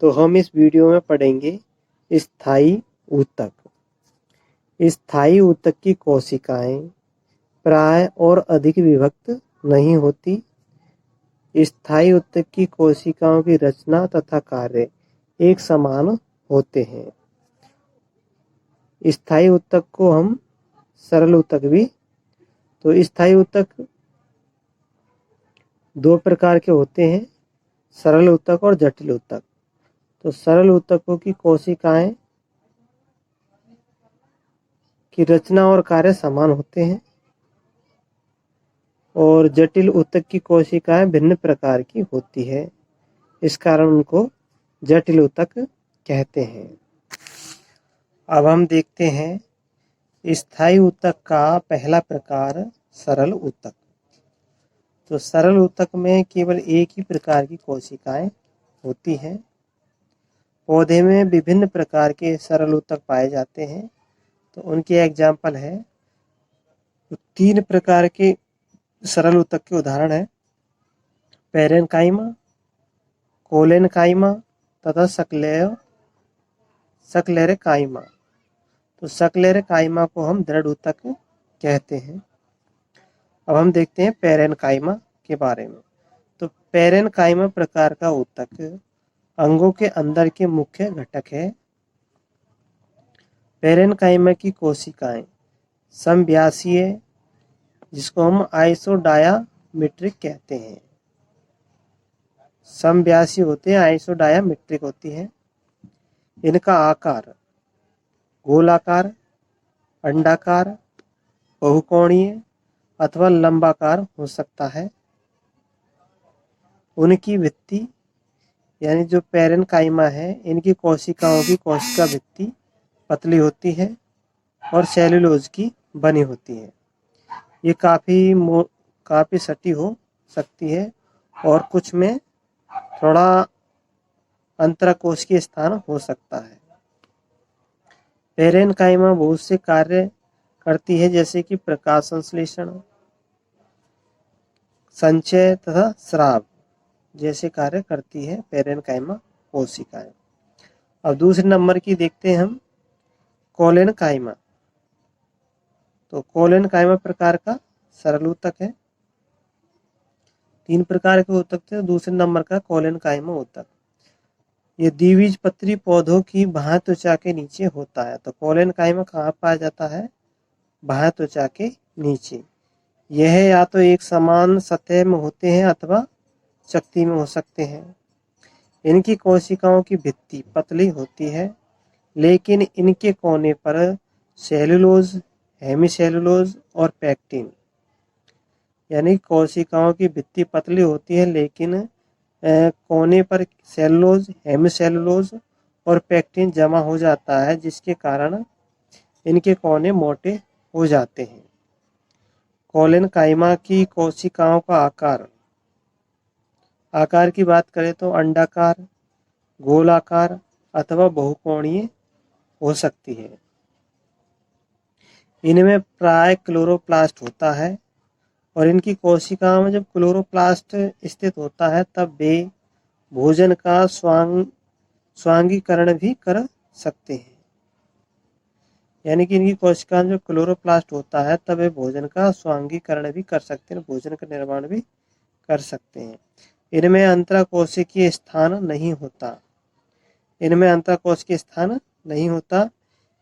तो हम इस वीडियो में पढ़ेंगे स्थायी ऊतक। स्थायी ऊतक की कोशिकाएं प्राय और अधिक विभक्त नहीं होती। स्थायी ऊतक की कोशिकाओं की रचना तथा कार्य एक समान होते हैं। स्थायी ऊतक को हम सरल ऊतक भी, तो स्थायी ऊतक दो प्रकार के होते हैं, सरल ऊतक और जटिल ऊतक। तो सरल ऊतकों की कोशिकाएं की रचना और कार्य समान होते हैं और जटिल ऊतक की कोशिकाएं भिन्न प्रकार की होती है, इस कारण उनको जटिल ऊतक कहते हैं। अब हम देखते हैं स्थायी ऊतक का पहला प्रकार सरल ऊतक। तो सरल ऊतक में केवल एक ही प्रकार की कोशिकाएं होती हैं। पौधे में विभिन्न प्रकार के सरल ऊतक पाए जाते हैं। तो उनके एग्जाम्पल है, तो 3 प्रकार के सरल ऊतक के उदाहरण है पैरेनकाइमा, कोलेनकाइमा तथा सक्लेरेकाइमा। तो सक्लेरेकाइमा को हम दृढ़ ऊतक कहते हैं। अब हम देखते हैं पैरेनकाइमा के बारे में। तो पैरेनकाइमा प्रकार का ऊतक अंगों के अंदर के मुख्य घटक है। पैरेनकाइमा की कोशिकाएं समव्यासीय, जिसको हम आइसोडायामीट्रिक कहते हैं, समव्यासी होते हैं, आइसोडायामीट्रिक होती हैं। इनका आकार गोलाकार, अंडाकार, बहुकोणीय अथवा लंबाकार हो सकता है। उनकी भित्ति यानी जो पैरेनकाइमा है, इनकी कोशिकाओं की कोशिका भित्ति पतली होती है और सेलुलोज की बनी होती है। ये काफ़ी सटी हो सकती है और कुछ में थोड़ा अंतराकोशिकीय स्थान हो सकता है। पैरेनकाइमा बहुत से कार्य करती है, जैसे कि प्रकाश संश्लेषण, संचय तथा स्राव जैसे कार्य करती है पैरेनकाइमा कोशिकाएं। अब दूसरे नंबर की देखते हैं हम कोलेनकाइमा। तो कोलेनकाइमा प्रकार का सरल ऊतक है। 3 प्रकार के ऊतक थे। दूसरे नंबर का कोलेनकाइमा ऊतक। ये द्विबीजपत्री पौधों की बाह्य त्वचा के नीचे होता है। तो कोलेनकाइमा कहाँ पाया जाता है? बाह्य त्वचा के नीचे। यह या तो एक समान सतह में होते हैं अथवा शक्ति में हो सकते हैं। इनकी कोशिकाओं की भित्ति पतली होती है, लेकिन इनके कोने पर सेलुलोज, हेमीसेलुलोज और पैक्टिन, यानी कोशिकाओं की भित्ति पतली होती है लेकिन कोने पर सेलुलोज, हेमीसेलुलोज और पैक्टिन जमा हो जाता है, जिसके कारण इनके कोने मोटे हो जाते हैं। कोलेनकाइमा की कोशिकाओं का आकार की बात करें तो अंडाकार, गोलाकार अथवा बहुकोणीय हो सकती है। इनमें प्राय क्लोरोप्लास्ट होता है और इनकी कोशिकाओं में जब क्लोरोप्लास्ट स्थित होता है तब वे भोजन का स्वांगीकरण भी कर सकते हैं। यानी कि इनकी कोशिकाओं में जो क्लोरोप्लास्ट होता है तब वे भोजन का स्वांगीकरण भी कर सकते हैं, भोजन का निर्माण भी कर सकते हैं। इनमें अंतराकोशिकीय स्थान नहीं होता।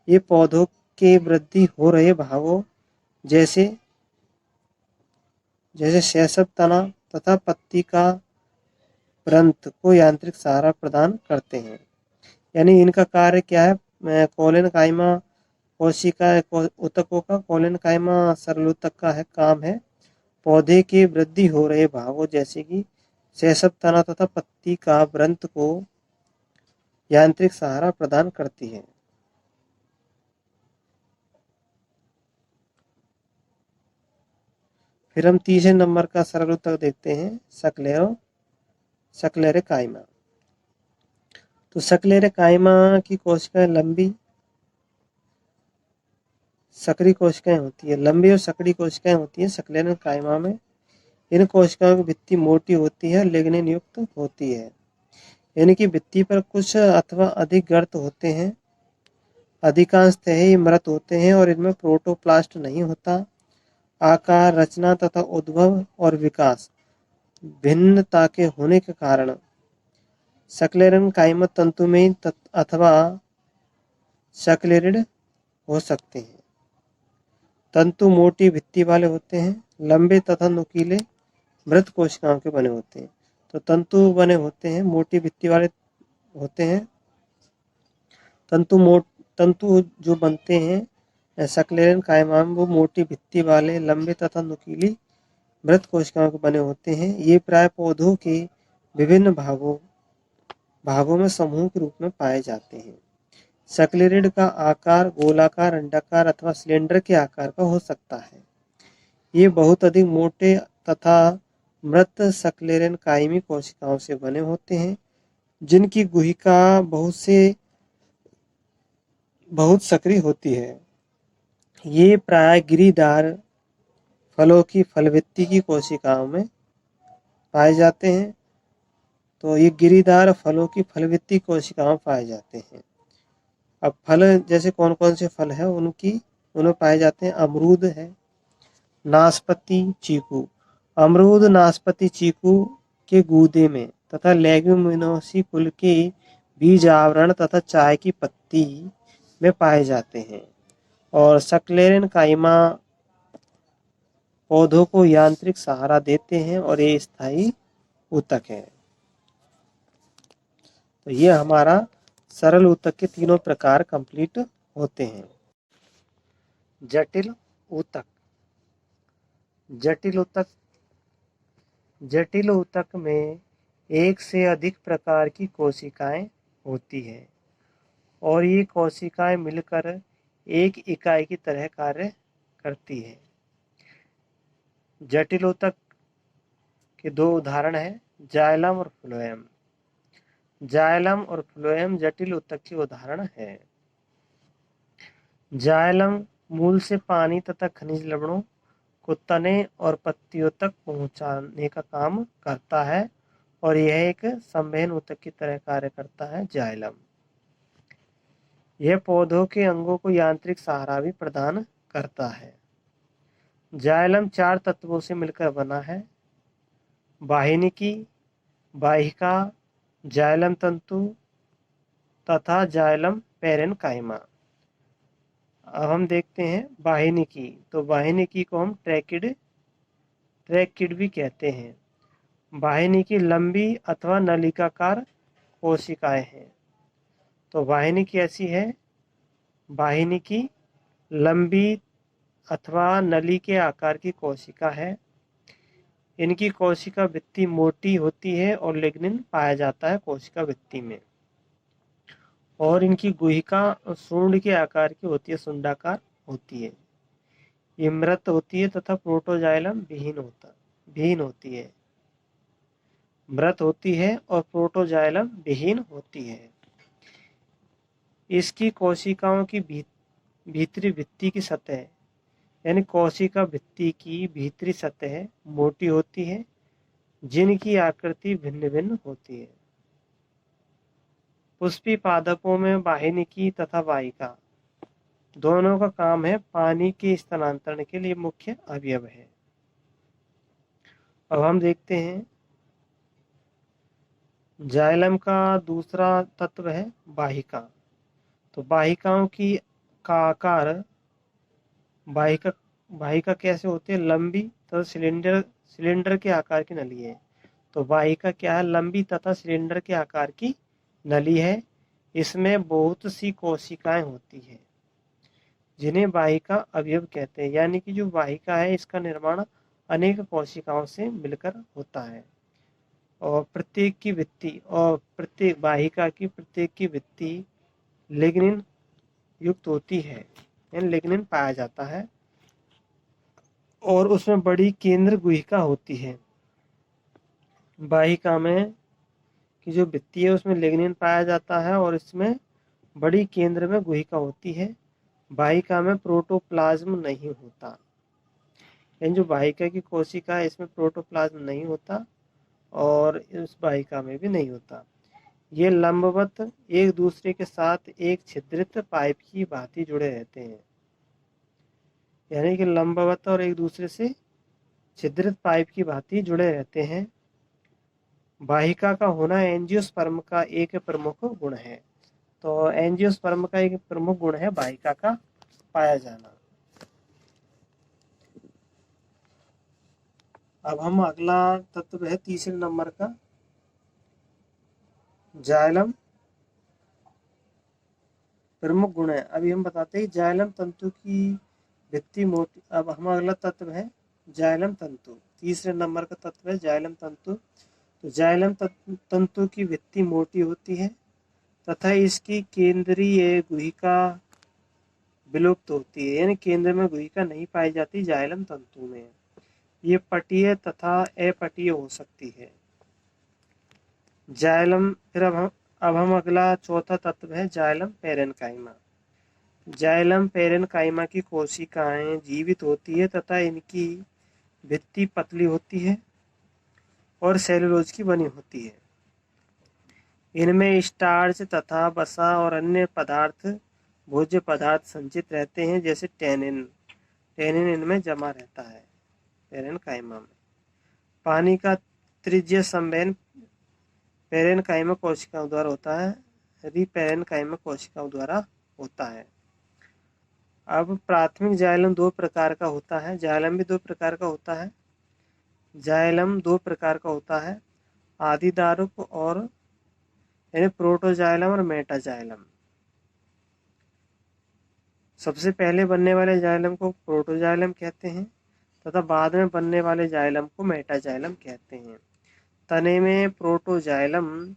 ये पौधों के वृद्धि हो रहे भागों जैसे सेसव तना तथा पत्ती का वृंत को यांत्रिक सहारा प्रदान करते हैं। यानी इनका कार्य क्या है? कोलेनकाइमा कोशिका ऊतकों का, कोलेनकाइमा सरल ऊतक का काम है पौधे के वृद्धि हो रहे भागों जैसे कि सेसव तना तथा पत्ती का वृंत को यांत्रिक सहारा प्रदान करती है। फिर हम तीसरे नंबर का सरल ऊतक देखते हैं सक्लेरेकाइमा। तो सक्लेरेकाइमा की कोशिकाएं लंबी सक्रिय कोशिकाएं होती है, लंबी और सक्रिय कोशिकाएं होती है सक्लेरेकाइमा में। इन कोशिकाओं की भित्ति मोटी होती है, लिग्निन युक्त होती है। यानी कि भित्ति पर कुछ अथवा अधिक गर्त होते हैं। अधिकांशतः ये मृत होते हैं और इनमें प्रोटोप्लास्ट नहीं होता। आकार, रचना तथा उद्भव और विकास भिन्नता के होने के कारण सक्लेरन काइमा तंतु में अथवा सक्लेरिड हो सकते हैं। तंतु मोटी भित्ति वाले होते हैं, लंबे तथा नुकीले मृत कोशिकाओं के बने होते हैं। तो तंतु बने होते हैं, मोटी भित्ति वाले होते हैं। तंतु जो बनते हैं सक्लेरन कायमा में, वो मोटी भित्ति वाले लंबे तथा नुकीली मृत कोशिकाओं के बने होते हैं। ये प्राय पौधों के विभिन्न भागों में समूह के रूप में पाए जाते हैं। सक्लेरिड का आकार गोलाकार, अंडाकार अथवा सिलेंडर के आकार का हो सकता है। ये बहुत अधिक मोटे तथा मृत सक्लेरन कायमी कोशिकाओं से बने होते हैं, जिनकी गुहिका बहुत सक्रिय होती है। ये प्राय गिरीदार फलों की फलभित्ति की कोशिकाओं में पाए जाते हैं। तो ये गिरीदार फलों की फलभित्ति कोशिकाओं पाए जाते हैं। अब फल जैसे कौन कौन से फल है उनमें पाए जाते हैं। अमरूद है, नाशपाती, चीकू। अमरूद, नाशपाती, चीकू के गूदे में तथा लेग्यूमिनोसी कुल के बीज आवरण तथा चाय की पत्ती में पाए जाते हैं। और सक्लेरन काइमा पौधों को यांत्रिक सहारा देते हैं और ये स्थायी ऊतक है। तो ये हमारा सरल ऊतक के तीनों प्रकार कंप्लीट होते हैं। जटिल ऊतक। जटिल ऊतक में एक से अधिक प्रकार की कोशिकाएं होती हैं और ये कोशिकाएं मिलकर एक इकाई की तरह कार्य करती है। जटिल ऊतक के दो उदाहरण हैं, जाइलम और फ्लोएम। जाइलम और फ्लोएम जटिल ऊतक के उदाहरण हैं। जाइलम मूल से पानी तथा खनिज लवणों को तने और पत्तियों तक पहुंचाने का काम करता है और यह एक संवहन ऊतक की तरह कार्य करता है। जाइलम यह पौधों के अंगों को यांत्रिक सहारा भी प्रदान करता है। जाइलम 4 तत्वों से मिलकर बना है: वाहिनिकी, वाहिका, जाइलम तंतु तथा जाइलम पैरेन्काइमा। अब हम देखते हैं वाहिनिकी। तो वाहिनिकी को हम ट्रैकिड भी कहते हैं। वाहिनिकी लंबी अथवा नलिकाकार कोशिकाएं हैं। तो वाहिनिकी ऐसी है, वाहिनिकी लंबी अथवा नली के आकार की कोशिका है। इनकी कोशिका भित्ति मोटी होती है और लिग्निन पाया जाता है कोशिका भित्ति में। और इनकी गुहिका सूंड के आकार की होती है, सुंडाकार होती है। ये मृत होती है तथा प्रोटोजाइलम विहीन होती है। मृत होती है और प्रोटोजाइलम विहीन होती है। इसकी कोशिकाओं की भीतरी भित्ति की सतह, यानी कोशिका भित्ति की भीतरी सतह मोटी होती है, जिनकी आकृति भिन्न भिन्न होती है। पुष्पी पादपों में वाहिनिकी तथा वाहिका दोनों का काम है पानी के स्थानांतरण के लिए मुख्य अवयव है। अब हम देखते हैं जाइलम का दूसरा तत्व है वाहिका। तो वाहिकाओं का आकार वाहिका कैसे होती है? लंबी तथा सिलेंडर के आकार की नली है। तो वाहिका क्या है? लंबी तथा सिलेंडर के आकार की नली है। इसमें बहुत सी कोशिकाएं होती है जिन्हें वाहिका अवयव कहते हैं। यानी कि जो वाहिका है इसका निर्माण अनेक कोशिकाओं से मिलकर होता है और प्रत्येक वाहिका की प्रत्येक की भित्ति लिग्निन युक्त होती है, यानी लिग्निन पाया जाता है और उसमें बड़ी केंद्र गुहिका होती है। वाहिका में की जो भित्ति है उसमें लिग्निन पाया जाता है और इसमें बड़ी केंद्र में गुहिका होती है। वाहिका में प्रोटोप्लाज्म नहीं होता, यानी जो वाहिका की कोशिका है इसमें प्रोटोप्लाज्म नहीं होता और इस वाहिका में भी नहीं होता। ये लंबवत एक दूसरे के साथ एक छिद्रित पाइप की भांति जुड़े रहते हैं। यानी कि लंबवत और एक दूसरे से छिद्रित पाइप की भांति जुड़े रहते हैं। वाहिका का होना एंजियोस्पर्म का एक प्रमुख गुण है। तो एंजियोस्पर्म का एक प्रमुख गुण है वाहिका का पाया जाना। अब हम अगला तत्व है तीसरे नंबर का, जाइलम। प्रमुख गुण है, अभी हम बताते हैं जाइलम तंतु की भित्ति मोटी। अब हम अगला तत्व है जाइलम तंतु। तीसरे नंबर का तत्व है जाइलम तंतु। तो जाइलम तंतु की भित्ति मोटी होती है तथा इसकी केंद्रीय गुहिका विलुप्त होती है, यानी केंद्र में गुहिका नहीं पाई जाती जाइलम तंतु में। ये पटीय तथा अपटीय हो सकती है। जाइलम, फिर अब हम अगला चौथा तत्व है जाइलम पेरेन्काइमा। जाइलम पेरेन्काइमा की कोशिकाएं जीवित होती है तथा इनकी भित्ति पतली होती है और सेलुलोज की बनी होती है। इनमें स्टार्च तथा वसा और अन्य पदार्थ, भोज्य पदार्थ संचित रहते हैं, जैसे टैनिन। टैनिन इनमें जमा रहता है पेरेन्काइमा में। पानी का त्रिज्य संवहन पेरेन्काइमा कोशिकाओं द्वारा होता है, पेरेन्काइमा कोशिकाओं द्वारा होता है। अब प्राथमिक जाइलम दो प्रकार का होता है। जाइलम भी दो प्रकार का होता है। जाइलम दो प्रकार का होता है, आदिदारुक और यानी प्रोटोजाइलम और मेटाजाइलम। सबसे पहले बनने वाले जाइलम को प्रोटोजाइलम कहते हैं तथा बाद में बनने वाले जाइलम को मेटाजाइलम कहते हैं। तने में प्रोटोजाइलम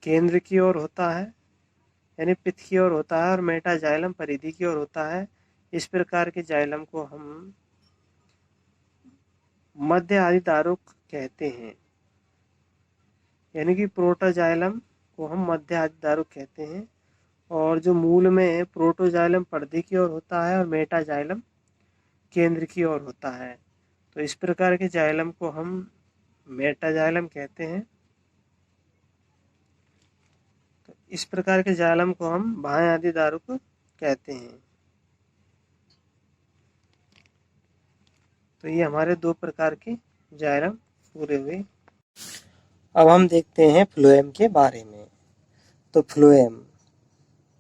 केंद्र की ओर होता है, यानी पित्त की ओर होता है, और मेटाजाइलम परिधि की ओर होता है। इस प्रकार के जाइलम को हम मध्य आदिदारुक कहते हैं, यानी कि प्रोटोजाइलम को हम मध्य आदिदारुक कहते हैं। और जो मूल में प्रोटोजाइलम परिधि की ओर होता है और मेटाजाइलम केंद्र की ओर होता है। तो इस प्रकार के जाइलम को हम मेटाजाइलम कहते हैं। तो इस प्रकार के जाइलम को हम बाह्य आदिदारुक कहते हैं। तो ये हमारे दो प्रकार के जाइलम पूरे हुए। अब हम देखते हैं फ्लोएम के बारे में। तो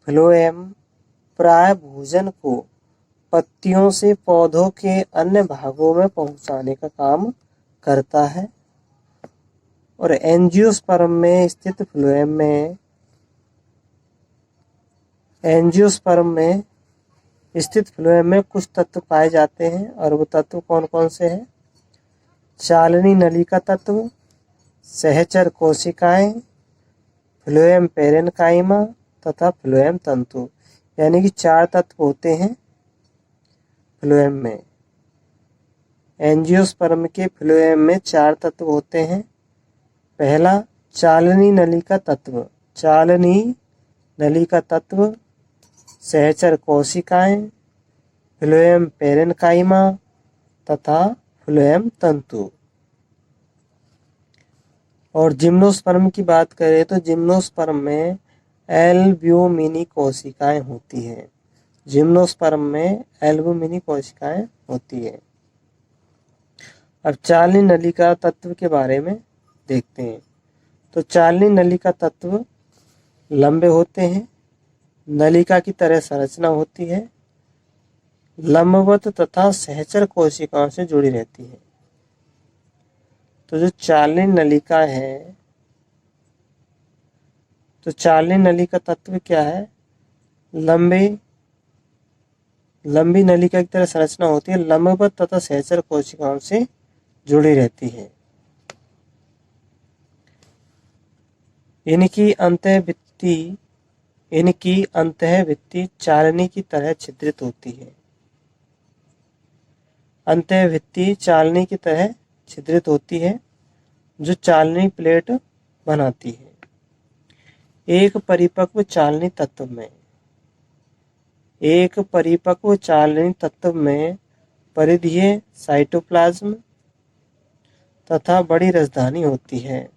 फ्लोएम प्राय भोजन को पत्तियों से पौधों के अन्य भागों में पहुंचाने का काम करता है। और एंजियोस्पर्म में स्थित फ्लोएम में कुछ तत्व पाए जाते हैं, और वो तत्व कौन कौन से हैं? चालनी नलिका तत्व, सहचर कोशिकाएं, फ्लोएम पेरेन्काइमा तथा फ्लोएम तंतु। यानी कि चार तत्व होते हैं फ्लोएम में। एंजियोस्पर्म के फ्लोएम में चार तत्व होते हैं। पहला चालनी नलिका तत्व, सहचर कोशिकाएं, फ्लोएम पेरेन्काइमा तथा फ्लोएम तंतु। और जिम्नोस्पर्म की बात करें तो जिम्नोस्पर्म में एल्ब्यूमिनी कोशिकाएं होती हैं। जिम्नोस्पर्म में एल्ब्यूमिनी कोशिकाएं होती है। अब चालनी नलिका तत्व के बारे में देखते हैं। तो चालनी नलिका तत्व लंबे होते हैं, नलिका की तरह संरचना होती है, लंबवत तथा सहचर कोशिकाओं से जुड़ी रहती है। तो जो चालनी नलिका है, तो चालनी नलिका तत्व क्या है? लंबी नलिका की तरह संरचना होती है, लंबवत तथा सहचर कोशिकाओं से जुड़ी रहती है। इनकी अंतःभित्ति चालनी की तरह छिद्रित होती है। अंतःभित्ति चालनी की तरह छिद्रित होती है, जो चालनी प्लेट बनाती है। एक परिपक्व चालनी तत्व में परिधीय साइटोप्लाज्म तथा बड़ी राजधानी होती है।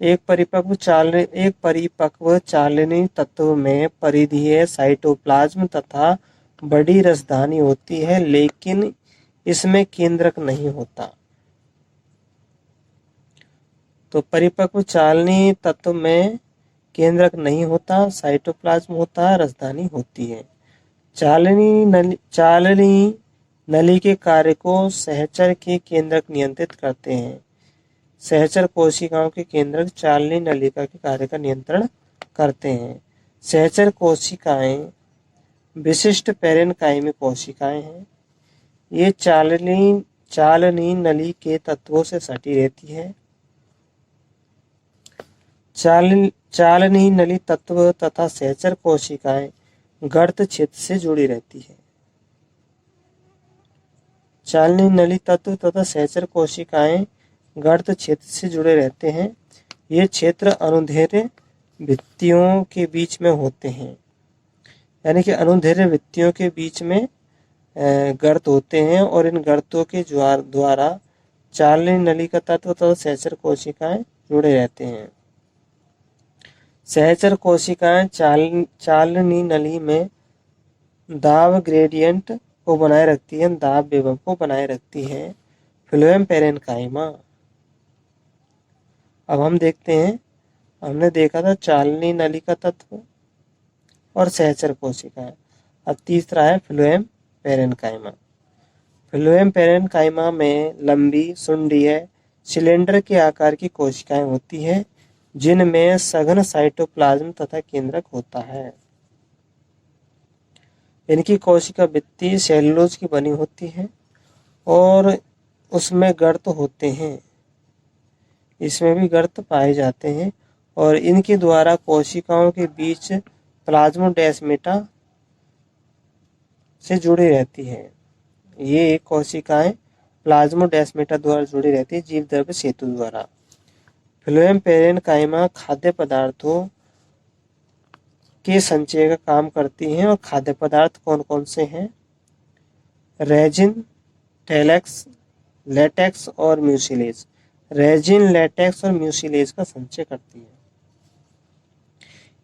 एक परिपक्व चालनी तत्व में परिधीय साइटोप्लाज्म तथा बड़ी रसधानी होती है, लेकिन इसमें केंद्रक नहीं होता। तो परिपक्व चालनी तत्व में केंद्रक नहीं होता, साइटोप्लाज्म होता है, रसधानी होती है। चालनी नली के कार्य को सहचर के केंद्रक नियंत्रित करते हैं। सहचर कोशिकाओं के केंद्रक चालनी नलिका के कार्य का नियंत्रण करते हैं। सहचर कोशिकाएं विशिष्ट पेरेनकाइमी कोशिकाएं हैं। ये चालनी नली के तत्वों से सटी रहती है। चालनी नली तत्व तथा सहचर कोशिकाएं गर्त क्षेत्र से जुड़ी रहती है। चालनी नली तत्व तथा सहचर कोशिकाएं गर्त क्षेत्र से जुड़े रहते हैं। ये क्षेत्र अनुदैर्ध्य भित्तियों के बीच में होते हैं, यानी कि अनुदैर्ध्य भित्तियों के बीच में गर्त होते हैं, और इन गर्तों के द्वारा चालनी नली का तत्व तथा सहचर कोशिकाएं जुड़े रहते हैं। सहचर कोशिकाएं चालनी नली में दाब ग्रेडियंट को बनाए रखती हैं, दाब विभव को बनाए रखती हैं। Phloem parenchyma. अब हम देखते हैं, हमने देखा था चालनी नली का तत्व और सहचर कोशिकाएं। अब तीसरा है फ्लोएम पेरेनकाइमा। फ्लोएम पेरेनकाइमा में लंबी सुंडीय सिलेंडर के आकार की कोशिकाएं होती हैं, जिनमें सघन साइटोप्लाज्म तथा केंद्रक होता है। इनकी कोशिका भित्ति सेलुलोज की बनी होती है और उसमें गर्त होते हैं, इसमें भी गर्त पाए जाते हैं, और इनके द्वारा कोशिकाओं के बीच प्लाज्मोडेस्माटा से जुड़ी रहती है। ये कोशिकाएं प्लाज्मोडेस्माटा द्वारा जुड़ी रहती है, जीव द्रव्य सेतु द्वारा। फ्लोएम पेरेनकाइमा खाद्य पदार्थों के संचय का काम करती हैं, और खाद्य पदार्थ कौन कौन से हैं? रेजिन, लेटेक्स और म्यूसिलेज। रेजिन, लेटेक्स और म्यूसिलेज का संचय करती है।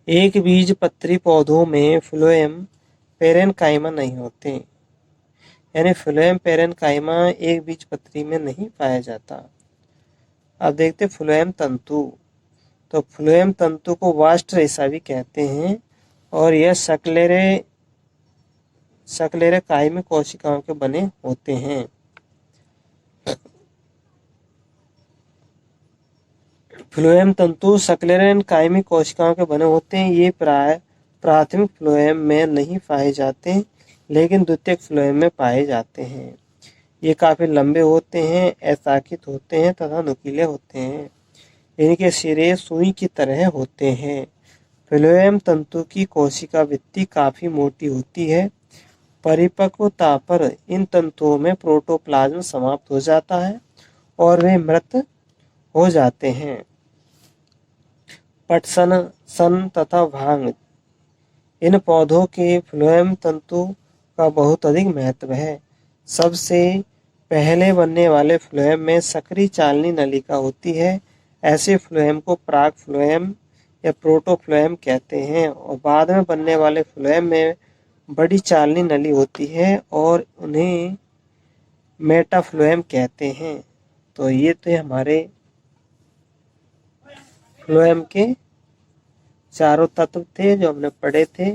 एक बीजपत्री पौधों में फ्लोएम पेरेनकाइमा नहीं होते, यानी फ्लोएम पेरेनकाइमा एक बीजपत्री में नहीं पाया जाता। अब देखते फ्लोएम तंतु। तो फ्लोएम तंतु को वास्ट रेशा भी कहते हैं, और यह सक्लेरे कायमी कोशिकाओं के बने होते हैं। फ्लोएम तंतु सक्लेरेन कायमी कोशिकाओं के बने होते हैं। ये प्राथमिक फ्लोएम में नहीं पाए जाते, लेकिन द्वितीयक फ्लोएम में पाए जाते हैं। ये काफी लंबे होते हैं, अशाखित होते हैं तथा नुकीले होते हैं। इनके सिरे सुई की तरह होते हैं। फ्लोएम तंतु की कोशिका भित्ति काफी मोटी होती है। परिपक्वता पर इन तंतुओं में प्रोटोप्लाज्म समाप्त हो जाता है और वे मृत हो जाते हैं। पटसन, सन तथा भांग, इन पौधों के फ्लोएम तंतु का बहुत अधिक महत्व है। सबसे पहले बनने वाले फ्लोएम में सक्रिय चालनी नलिका होती है। ऐसे फ्लोएम को प्राक फ्लोएम या प्रोटोफ्लोएम कहते हैं, और बाद में बनने वाले फ्लोएम में बड़ी चालनी नली होती है और उन्हें मेटाफ्लोएम कहते हैं। तो ये तो हमारे फ्लोएम के चारों तत्व थे जो हमने पढ़े थे।